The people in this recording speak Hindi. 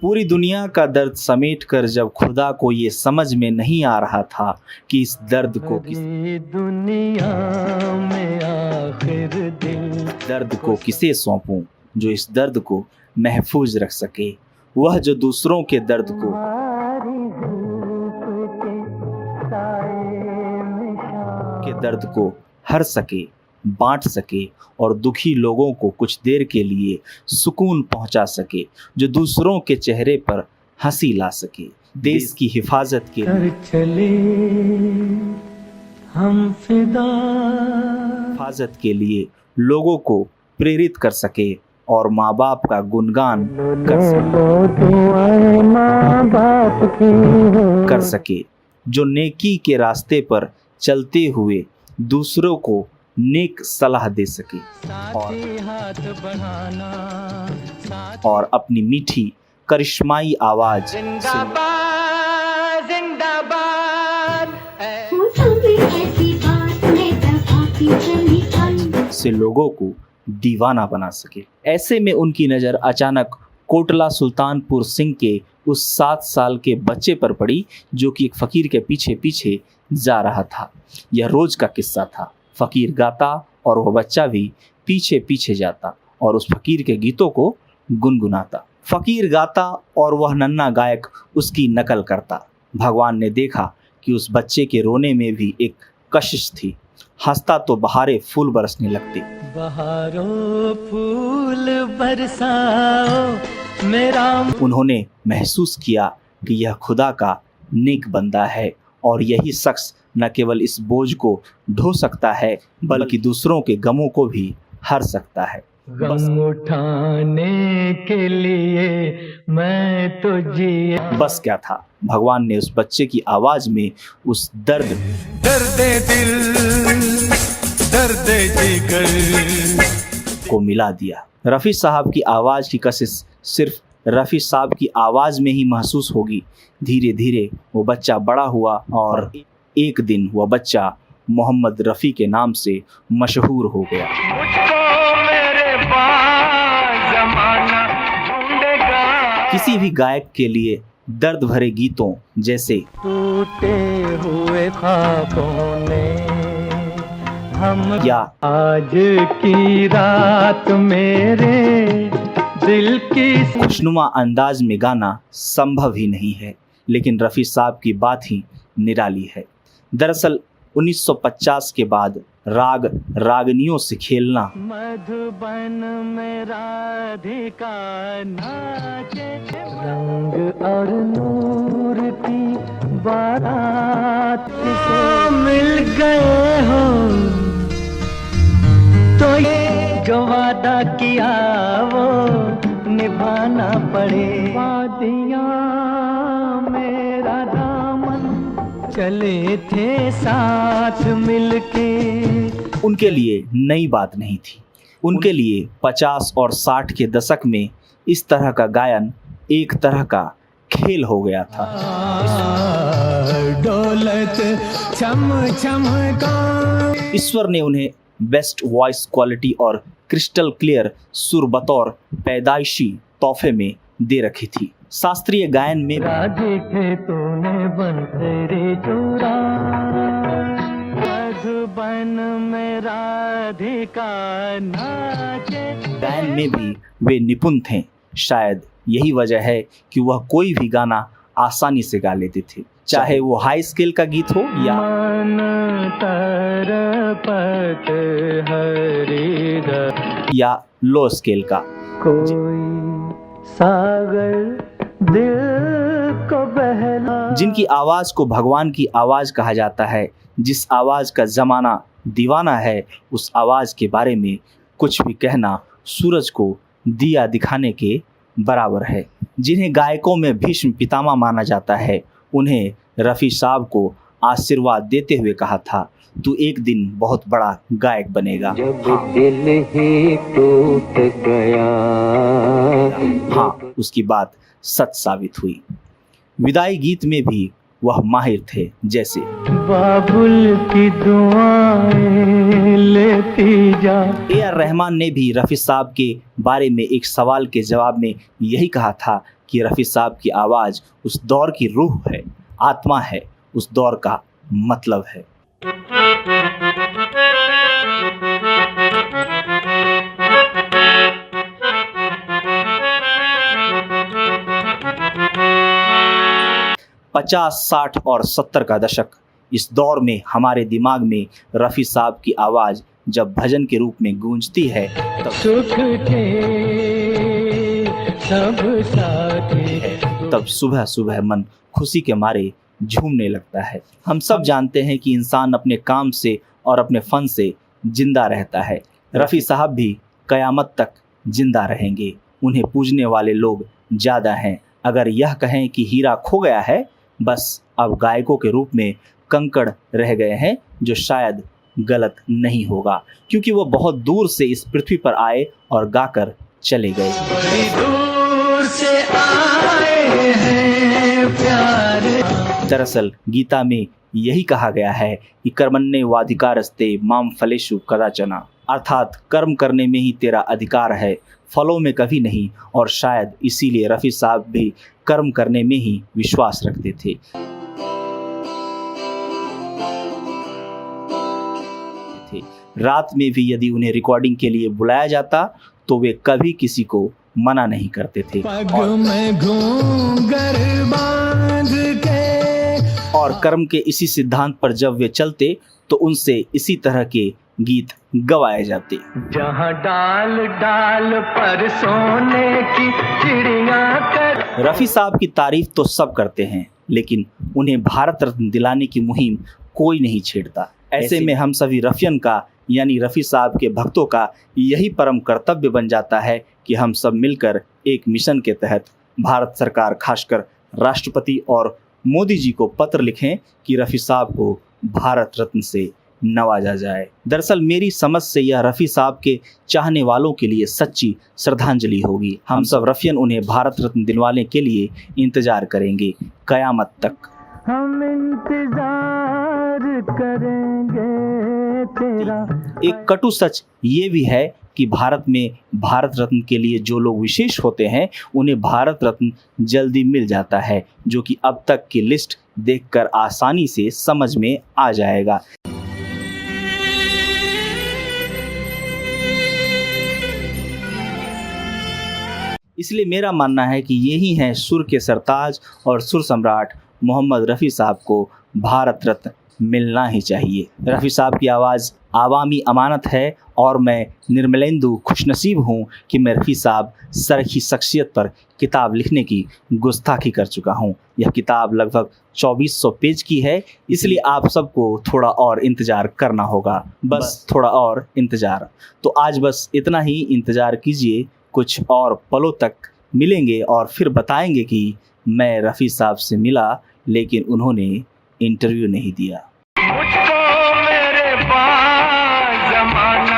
पूरी दुनिया का दर्द समेटकर जब खुदा को ये समझ में नहीं आ रहा था कि इस दर्द को किसे सौंपूं जो इस दर्द को महफूज रख सके, वह जो दूसरों के दर्द को हर सके, बांट सके और दुखी लोगों को कुछ देर के लिए सुकून पहुंचा सके, जो दूसरों के चेहरे पर हंसी ला सके, देश की हिफाजत के लिए लोगों को प्रेरित कर सके और माँ बाप का गुणगान कर सके, जो नेकी के रास्ते पर चलते हुए दूसरों को नेक सलाह दे सके और अपनी मीठी करिश्माई आवाज से लोगों को दीवाना बना सके। ऐसे में उनकी नज़र अचानक कोटला सुल्तानपुर सिंह के उस 7 साल के बच्चे पर पड़ी, जो कि एक फकीर के पीछे पीछे जा रहा था। यह रोज का किस्सा था। फकीर गाता और वह बच्चा भी पीछे पीछे जाता और उस फकीर के गीतों को गुनगुनाता। फकीर गाता और वह नन्हा गायक उसकी नकल करता। भगवान ने देखा कि उस बच्चे के रोने में भी एक कशिश थी। हंसता तो बहारे फूल बरसने लगते। बहारों फूल बरसाओ मेरा। उन्होंने महसूस किया कि यह खुदा का नेक बंदा है और यही शख्स न केवल इस बोझ को ढो सकता है बल्कि दूसरों के गमों को भी हर सकता है। गम उठाने के लिए मैं तो जिया। बस क्या था, भगवान ने उस बच्चे की आवाज में उस दर्द दिल दर्द जिगर को मिला दिया। रफ़ी साहब की आवाज की कशिश सिर्फ रफ़ी साहब की आवाज में ही महसूस होगी। धीरे धीरे वो बच्चा बड़ा हुआ और एक दिन वह बच्चा मोहम्मद रफ़ी के नाम से मशहूर हो गया। किसी भी गायक के लिए दर्द भरे गीतों जैसे टूटे हुए ख्वाबों ने हम या आज की रात मेरे दिल की खुशनुमा अंदाज में गाना संभव ही नहीं है, लेकिन रफ़ी साहब की बात ही निराली है। दरअसल 1950 के बाद राग रागनियों से खेलना मधुबन में राधिका नाचे रंग और नूर की बारात से मिल गए हो तो ये जो वादा किया वो निभाना पड़े। वादियाँ मेरा दामन चले थे साथ मिलके। उनके लिए नई बात नहीं थी। उनके लिए 50 और 60 के दशक में इस तरह का गायन एक तरह का खेल हो गया था। दौलत चम चम का ईश्वर ने उन्हें बेस्ट वॉइस क्वालिटी और क्रिस्टल क्लियर सुर बतौर पैदाइशी तोहफे में दे रखी थी। शास्त्रीय गायन में देखे तूने बंसरी चूड़ा मधुबन में राधिका नाचे। गायन में भी वे निपुण थे। शायद यही वजह है कि वह कोई भी गाना आसानी से गा लेते थे, चाहे वो हाई स्केल का गीत हो या लो स्केल का। कोई सागर दिल को बहला। जिनकी आवाज को भगवान की आवाज कहा जाता है, जिस आवाज का जमाना दीवाना है, उस आवाज के बारे में कुछ भी कहना सूरज को दिया दिखाने के बराबर है। जिन्हें गायकों में भीष्म पितामह माना जाता है, उन्हें रफ़ी साहब को आशीर्वाद देते हुए कहा था, तू एक दिन बहुत बड़ा गायक बनेगा। जब दिल ही टूट गया। हाँ, हाँ, उसकी बात सच साबित हुई। विदाई गीत में भी वह माहिर थे, जैसे बाबुल की दुआएं लेती जा। A.R. रहमान ने भी रफ़ी साहब के बारे में एक सवाल के जवाब में यही कहा था कि रफ़ी साहब की आवाज़ उस दौर की रूह है, आत्मा है, उस दौर का मतलब है। पचास, 60 और 70 का दशक, इस दौर में हमारे दिमाग में रफ़ी साहब की आवाज़ जब भजन के रूप में गूंजती है तब सुबह सुबह मन खुशी के मारे झूमने लगता है। हम सब जानते हैं कि इंसान अपने काम से और अपने फन से जिंदा रहता है। रफ़ी साहब भी कयामत तक जिंदा रहेंगे। उन्हें पूजने वाले लोग ज़्यादा हैं। अगर यह कहें कि हीरा खो गया है, बस अब गायकों के रूप में कंकड़ रह गए हैं, जो शायद गलत नहीं होगा, क्योंकि वो बहुत दूर से इस पृथ्वी पर आए और गाकर चले गए। दूर से आए हैं प्यारे। दरअसल गीता में यही कहा गया है कि कर्मण्ये वाधिकारस्ते माम फलेषु कदाचन, अर्थात कर्म करने में ही तेरा अधिकार है, फलों में कभी नहीं। और शायद इसीलिए रफ़ी साहब भी कर्म करने में ही विश्वास रखते थे। रात में भी यदि उन्हें रिकॉर्डिंग के लिए बुलाया जाता तो वे कभी किसी को मना नहीं करते थे। और कर्म के इसी सिद्धांत पर जब वे चलते तो उनसे इसी तरह के गीत गवाए जाते। जहाँ डाल डाल पर सोने की चिड़िया कर। रफ़ी साहब की तारीफ तो सब करते हैं, लेकिन उन्हें भारत रत्न दिलाने की मुहिम कोई नहीं छेड़ता। ऐसे में हम सभी रफ़ियन का, यानी रफ़ी साहब के भक्तों का यही परम कर्तव्य बन जाता है कि हम सब मिलकर एक मिशन के तहत भारत सरकार, खासकर राष्ट्रपति और मोदी जी को पत्र लिखें कि रफ़ी साहब को भारत रत्न से नवाजा जाए। दरअसल मेरी समझ से यह रफ़ी साहब के चाहने वालों के लिए सच्ची श्रद्धांजलि होगी। हम सब रफ़ियन उन्हें भारत रत्न दिलवाने के लिए इंतजार करेंगे कयामत तक। हम इंतजार करेंगे तेरा। एक कटु सच ये भी है कि भारत में भारत रत्न के लिए जो लोग विशेष होते हैं उन्हें भारत रत्न जल्दी मिल जाता है, जो कि अब तक की लिस्ट देखकर आसानी से समझ में आ जाएगा। इसलिए मेरा मानना है कि यही हैं सुर के सरताज और सुर सम्राट मोहम्मद रफ़ी साहब को भारत रत्न मिलना ही चाहिए। रफ़ी साहब की आवाज़ आवामी अमानत है और मैं निर्मलेंदु खुशनसीब हूँ कि मैं रफ़ी साहब सर की शख्सियत पर किताब लिखने की गुस्ताखी कर चुका हूँ। यह किताब लगभग 2400 पेज की है, इसलिए आप सबको थोड़ा और इंतज़ार करना होगा, बस थोड़ा और इंतज़ार। तो आज बस इतना ही इंतज़ार कीजिए, कुछ और पलों तक मिलेंगे और फिर बताएंगे कि मैं रफ़ी साहब से मिला लेकिन उन्होंने इंटरव्यू नहीं दिया। मुझको मेरे पास ज़माना